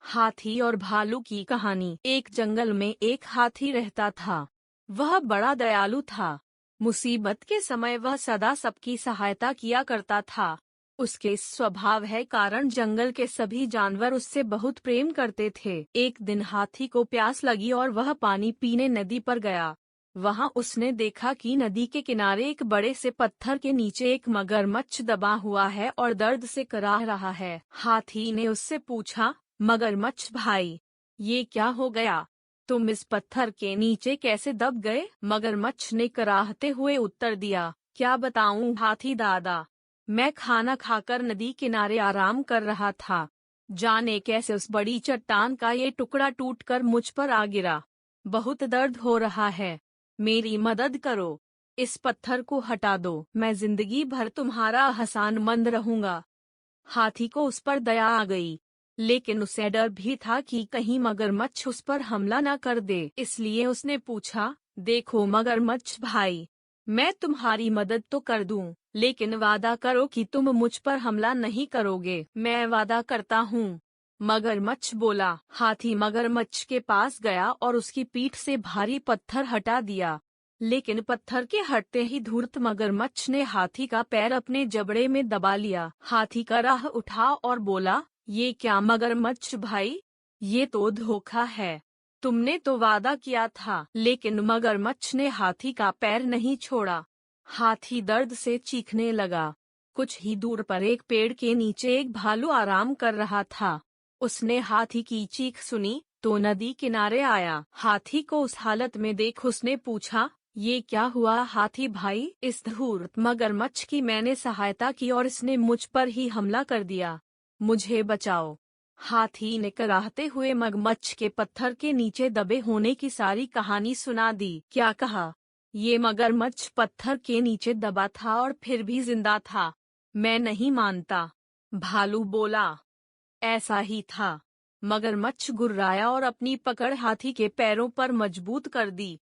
हाथी और भालू की कहानी। एक जंगल में एक हाथी रहता था। वह बड़ा दयालु था। मुसीबत के समय वह सदा सबकी सहायता किया करता था। उसके इस स्वभाव है कारण जंगल के सभी जानवर उससे बहुत प्रेम करते थे। एक दिन हाथी को प्यास लगी और वह पानी पीने नदी पर गया। वहां उसने देखा कि नदी के किनारे एक बड़े से पत्थर के नीचे एक मगरमच्छ दबा हुआ है और दर्द से कराह रहा है। हाथी ने उससे पूछा, मगरमच्छ भाई, ये क्या हो गया? तुम इस पत्थर के नीचे कैसे दब गए? मगरमच्छ ने कराहते हुए उत्तर दिया, क्या बताऊं हाथी दादा, मैं खाना खाकर नदी किनारे आराम कर रहा था। जाने कैसे उस बड़ी चट्टान का ये टुकड़ा टूटकर मुझ पर आ गिरा। बहुत दर्द हो रहा है, मेरी मदद करो। इस पत्थर को हटा दो, मैं जिंदगी भर तुम्हारा एहसानमंद रहूंगा। हाथी को उस पर दया आ गई, लेकिन उसे डर भी था कि कहीं मगरमच्छ उस पर हमला न कर दे। इसलिए उसने पूछा, देखो मगरमच्छ भाई, मैं तुम्हारी मदद तो कर दूं, लेकिन वादा करो कि तुम मुझ पर हमला नहीं करोगे। मैं वादा करता हूँ, मगरमच्छ बोला। हाथी मगरमच्छ के पास गया और उसकी पीठ से भारी पत्थर हटा दिया। लेकिन पत्थर के हटते ही धूर्त मगरमच्छ ने हाथी का पैर अपने जबड़े में दबा लिया। हाथी का राह उठा और बोला, ये क्या मगरमच्छ भाई, ये तो धोखा है। तुमने तो वादा किया था। लेकिन मगरमच्छ ने हाथी का पैर नहीं छोड़ा। हाथी दर्द से चीखने लगा। कुछ ही दूर पर एक पेड़ के नीचे एक भालू आराम कर रहा था। उसने हाथी की चीख सुनी तो नदी किनारे आया। हाथी को उस हालत में देख उसने पूछा, ये क्या हुआ हाथी भाई? इस धूर्त मगरमच्छ की मैंने सहायता की और इसने मुझ पर ही हमला कर दिया, मुझे बचाओ। हाथी ने कराहते हुए मगरमच्छ के पत्थर के नीचे दबे होने की सारी कहानी सुना दी। क्या कहा? ये मगरमच्छ पत्थर के नीचे दबा था और फिर भी जिंदा था। मैं नहीं मानता। भालू बोला, ऐसा ही था। मगरमच्छ गुर्राया और अपनी पकड़ हाथी के पैरों पर मजबूत कर दी।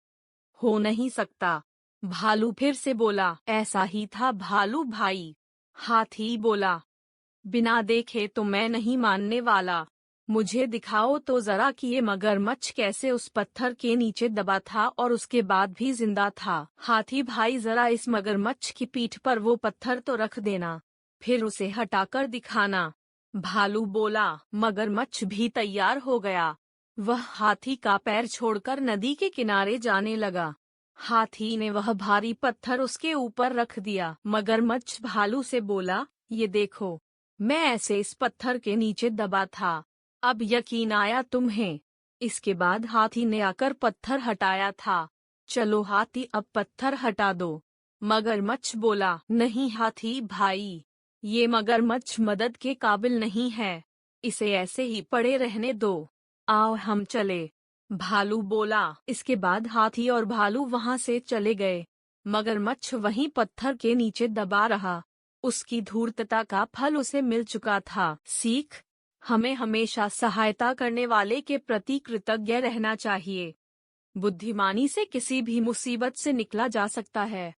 हो नहीं सकता। भालू फिर से बोला, ऐसा ही था भालू भाई। हाथी बोला, बिना देखे तो मैं नहीं मानने वाला। मुझे दिखाओ तो जरा कि ये मगरमच्छ कैसे उस पत्थर के नीचे दबा था और उसके बाद भी जिंदा था। हाथी भाई जरा इस मगरमच्छ की पीठ पर वो पत्थर तो रख देना, फिर उसे हटाकर दिखाना। भालू बोला। मगरमच्छ भी तैयार हो गया। वह हाथी का पैर छोड़कर नदी के किनारे जाने लगा। हाथी ने वह भारी पत्थर उसके ऊपर रख दिया। मगरमच्छ भालू से बोला, ये देखो, मैं ऐसे इस पत्थर के नीचे दबा था। अब यकीन आया तुम्हें? इसके बाद हाथी ने आकर पत्थर हटाया था। चलो हाथी अब पत्थर हटा दो। मगरमच्छ बोला, नहीं हाथी भाई, ये मगरमच्छ मदद के काबिल नहीं है, इसे ऐसे ही पड़े रहने दो। आओ हम चले। भालू बोला। इसके बाद हाथी और भालू वहां से चले गए। मगरमच्छ वहीं पत्थर के नीचे दबा रहा। उसकी धूर्तता का फल उसे मिल चुका था। सीख, हमें हमेशा सहायता करने वाले के प्रति कृतज्ञ रहना चाहिए। बुद्धिमानी से किसी भी मुसीबत से निकला जा सकता है।